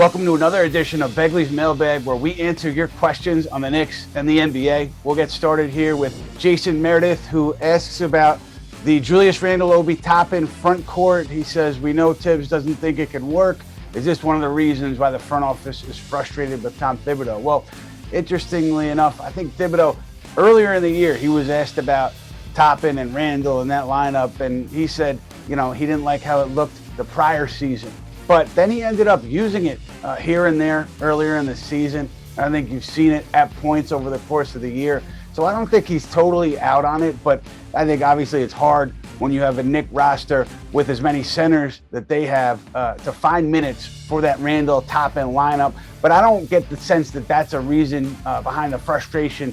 Welcome to another edition of Begley's Mailbag, where we answer your questions on the Knicks and the NBA. We'll get started here with Jason Meredith, who asks about the Julius Randle, Obi Toppin front court. He says, we know Tibbs doesn't think it can work. Is this one of the reasons why the front office is frustrated with Tom Thibodeau? Well, interestingly enough, I think Thibodeau, earlier in the year, he was asked about Toppin and Randle and that lineup, and he said, he didn't like how it looked the prior season. But then he ended up using it here and there earlier in the season. I think you've seen it at points over the course of the year. So I don't think he's totally out on it, but I think obviously it's hard when you have a Knick roster with as many centers that they have to find minutes for that Randle Toppin lineup. But I don't get the sense that that's a reason behind the frustration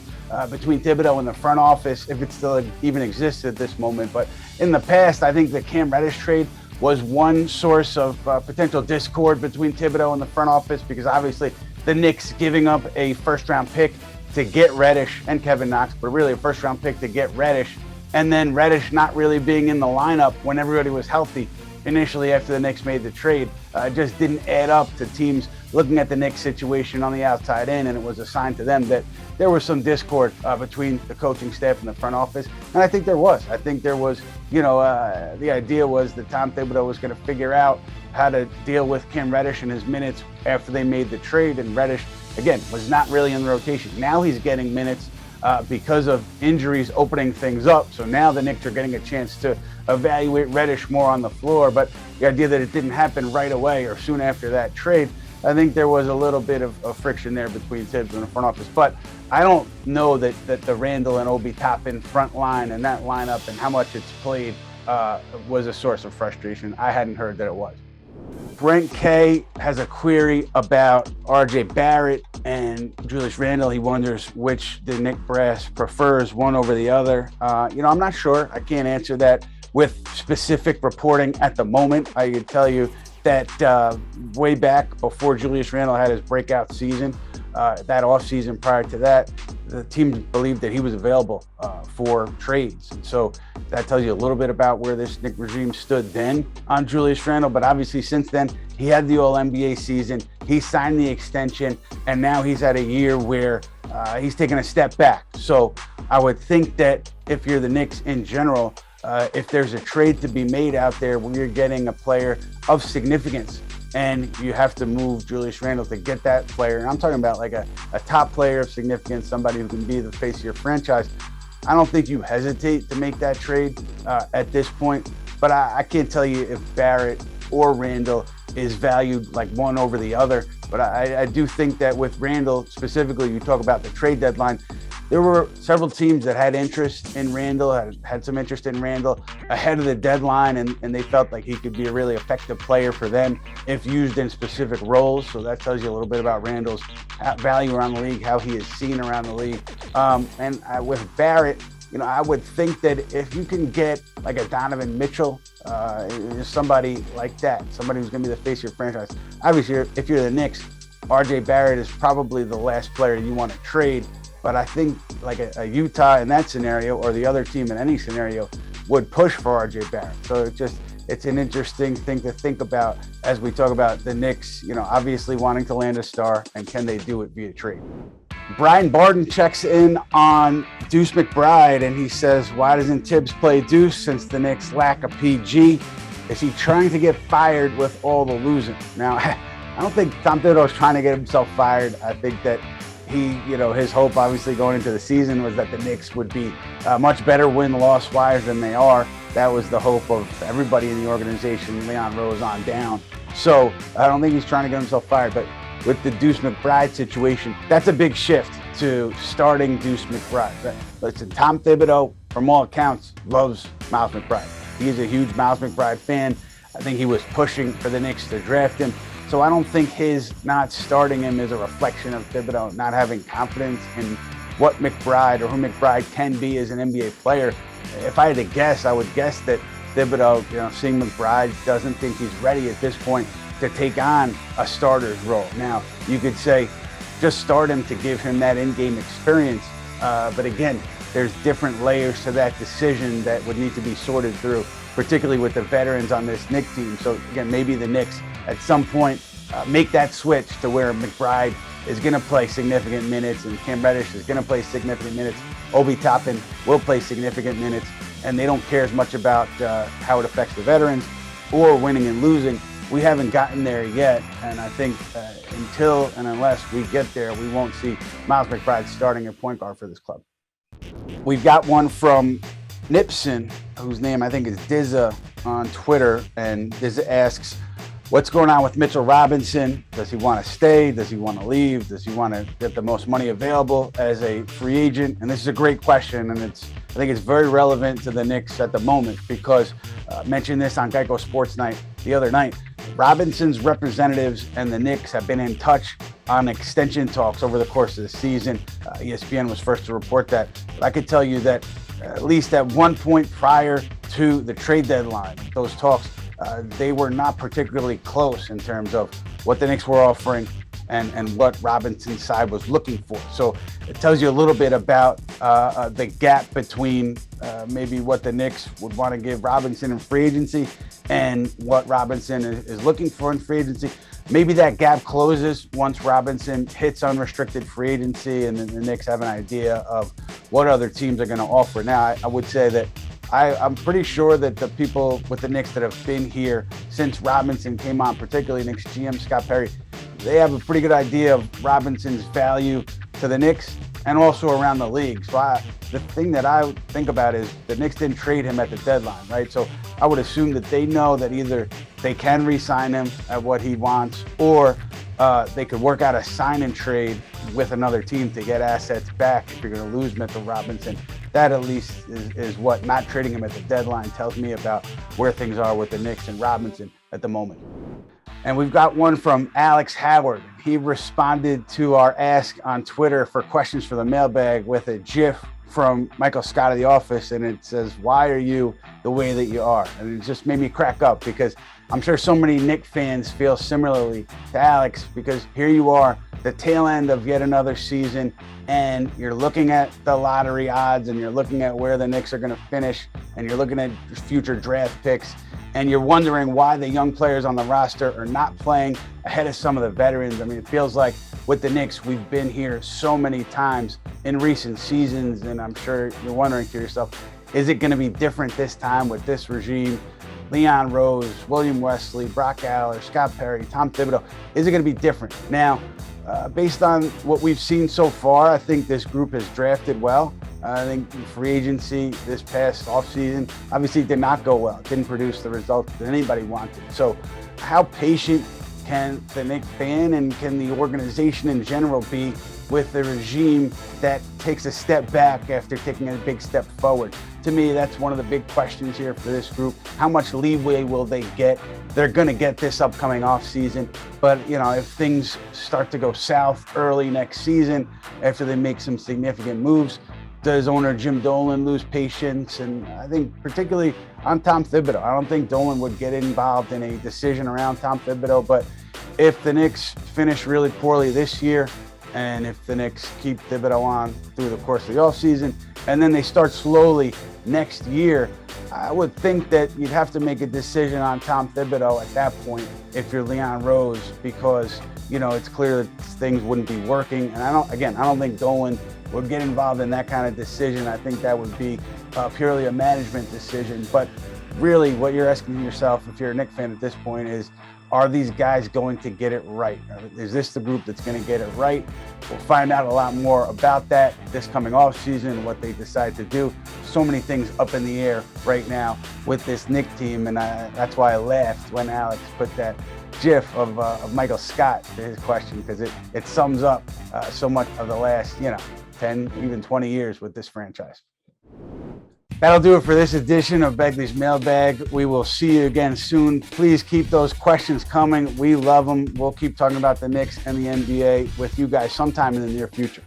between Thibodeau and the front office, if it still even exists at this moment. But in the past, I think the Cam Reddish trade was one source of potential discord between Thibodeau and the front office, because obviously the Knicks giving up a first-round pick to get Reddish and Kevin Knox, but really a first-round pick to get Reddish, and then Reddish not really being in the lineup when everybody was healthy initially after the Knicks made the trade, just didn't add up to teams looking at the Knicks situation on the outside in, and it was a sign to them that there was some discord between the coaching staff and the front office. And I think there was. The idea was that Tom Thibodeau was going to figure out how to deal with Cam Reddish and his minutes after they made the trade, and Reddish, again, was not really in the rotation. Now he's getting minutes because of injuries opening things up. So now the Knicks are getting a chance to evaluate Reddish more on the floor. But the idea that it didn't happen right away or soon after that trade, I think there was a little bit of friction there between Tibbs and the front office. But I don't know that the Randle and Obi Toppin front line and that lineup and how much it's played was a source of frustration. I hadn't heard that it was. Brent K has a query about RJ Barrett and Julius Randle. He wonders which the Knick brass prefers, one over the other. I'm not sure. I can't answer that with specific reporting at the moment. I can tell you that way back before Julius Randle had his breakout season, that offseason prior to that, the team believed that he was available for trades. And so that tells you a little bit about where this Knick regime stood then on Julius Randle. But obviously since then, he had the All-NBA season, he signed the extension, and now he's at a year where he's taken a step back. So I would think that if you're the Knicks in general, if there's a trade to be made out there where you're getting a player of significance and you have to move Julius Randle to get that player, and I'm talking about like a top player of significance, somebody who can be the face of your franchise, I don't think you hesitate to make that trade at this point. But I can't tell you if Barrett or Randle is valued like one over the other. But I do think that with Randle specifically, you talk about the trade deadline, there were several teams that had interest in Randle, had some interest in Randle ahead of the deadline, and they felt like he could be a really effective player for them if used in specific roles. So that tells you a little bit about Randle's value around the league, how he is seen around the league. With Barrett, I would think that if you can get like a Donovan Mitchell, somebody like that, somebody who's going to be the face of your franchise. Obviously, if you're the Knicks, RJ Barrett is probably the last player you want to trade. But I think like a Utah in that scenario, or the other team in any scenario, would push for RJ Barrett. So it's an interesting thing to think about as we talk about the Knicks, obviously wanting to land a star, and can they do it via trade? Brian Barden checks in on Deuce McBride, and he says, why doesn't Tibbs play Deuce since the Knicks lack a PG? Is he trying to get fired with all the losing? Now, I don't think Tom Thibodeau is trying to get himself fired. I think that his hope obviously going into the season was that the Knicks would be much better win-loss wise than they are. That was the hope of everybody in the organization, Leon Rose on down. So I don't think he's trying to get himself fired. But with the Deuce McBride situation, that's a big shift to starting Deuce McBride. But listen, Tom Thibodeau, from all accounts, loves Miles McBride. He's a huge Miles McBride fan. I think he was pushing for the Knicks to draft him. So I don't think his not starting him is a reflection of Thibodeau not having confidence in what McBride or who McBride can be as an NBA player. If I had to guess, I would guess that Thibodeau, seeing McBride, doesn't think he's ready at this point to take on a starter's role. Now, you could say just start him to give him that in-game experience. But again, there's different layers to that decision that would need to be sorted through, particularly with the veterans on this Knicks team. So again, maybe the Knicks at some point make that switch to where McBride is going to play significant minutes and Cam Reddish is going to play significant minutes. Obi Toppin will play significant minutes, and they don't care as much about how it affects the veterans or winning and losing. We haven't gotten there yet, and I think until and unless we get there, we won't see Miles McBride starting at point guard for this club. We've got one from Nipson, whose name I think is Dizza on Twitter, and Dizza asks, what's going on with Mitchell Robinson? Does he want to stay? Does he want to leave? Does he want to get the most money available as a free agent? And this is a great question, and I think it's very relevant to the Knicks at the moment because I mentioned this on Geico Sports Night the other night. Robinson's representatives and the Knicks have been in touch on extension talks over the course of the season. ESPN was first to report that. But I could tell you that at least at one point prior to the trade deadline, those talks, they were not particularly close in terms of what the Knicks were offering and what Robinson's side was looking for. So it tells you a little bit about the gap between maybe what the Knicks would want to give Robinson in free agency and what Robinson is looking for in free agency. Maybe that gap closes once Robinson hits unrestricted free agency and then the Knicks have an idea of what other teams are going to offer. Now, I would say that I'm pretty sure that the people with the Knicks that have been here since Robinson came on, particularly Knicks GM Scott Perry, they have a pretty good idea of Robinson's value to the Knicks and also around the league. So the thing that I think about is the Knicks didn't trade him at the deadline, right? So I would assume that they know that either they can re-sign him at what he wants or they could work out a sign and trade with another team to get assets back if you're going to lose Mitchell Robinson. That at least is what not trading him at the deadline tells me about where things are with the Knicks and Robinson at the moment. And we've got one from Alex Howard. He responded to our ask on Twitter for questions for the mailbag with a GIF from Michael Scott of The Office, and it says, why are you the way that you are? And it just made me crack up because I'm sure so many Knicks fans feel similarly to Alex because here you are, the tail end of yet another season, and you're looking at the lottery odds and you're looking at where the Knicks are going to finish and you're looking at future draft picks and you're wondering why the young players on the roster are not playing ahead of some of the veterans. I mean, it feels like with the Knicks, we've been here so many times in recent seasons, and I'm sure you're wondering to yourself, is it going to be different this time with this regime? Leon Rose, William Wesley, Brock Aller, Scott Perry, Tom Thibodeau. Is it going to be different? Now, based on what we've seen so far, I think this group has drafted well. I think free agency this past offseason obviously did not go well. It didn't produce the results that anybody wanted. So how patient can the Knicks fan and can the organization in general be with the regime that takes a step back after taking a big step forward? To me, that's one of the big questions here for this group. How much leeway will they get? They're going to get this upcoming offseason. But, you know, if things start to go south early next season, after they make some significant moves, does owner Jim Dolan lose patience? And I think particularly on Tom Thibodeau. I don't think Dolan would get involved in a decision around Tom Thibodeau. But if the Knicks finish really poorly this year, and if the Knicks keep Thibodeau on through the course of the offseason, and then they start slowly next year, I would think that you'd have to make a decision on Tom Thibodeau at that point if you're Leon Rose, because, you know, it's clear that things wouldn't be working. And I don't think Dolan would get involved in that kind of decision. I think that would be purely a management decision. But really what you're asking yourself, if you're a Knicks fan at this point, is, are these guys going to get it right? Is this the group that's going to get it right? We'll find out a lot more about that this coming off season, what they decide to do. So many things up in the air right now with this Knicks team, and that's why I laughed when Alex put that GIF of Michael Scott to his question, because it sums up so much of the last 10, even 20 years with this franchise. That'll do it for this edition of Begley's Mailbag. We will see you again soon. Please keep those questions coming. We love them. We'll keep talking about the Knicks and the NBA with you guys sometime in the near future.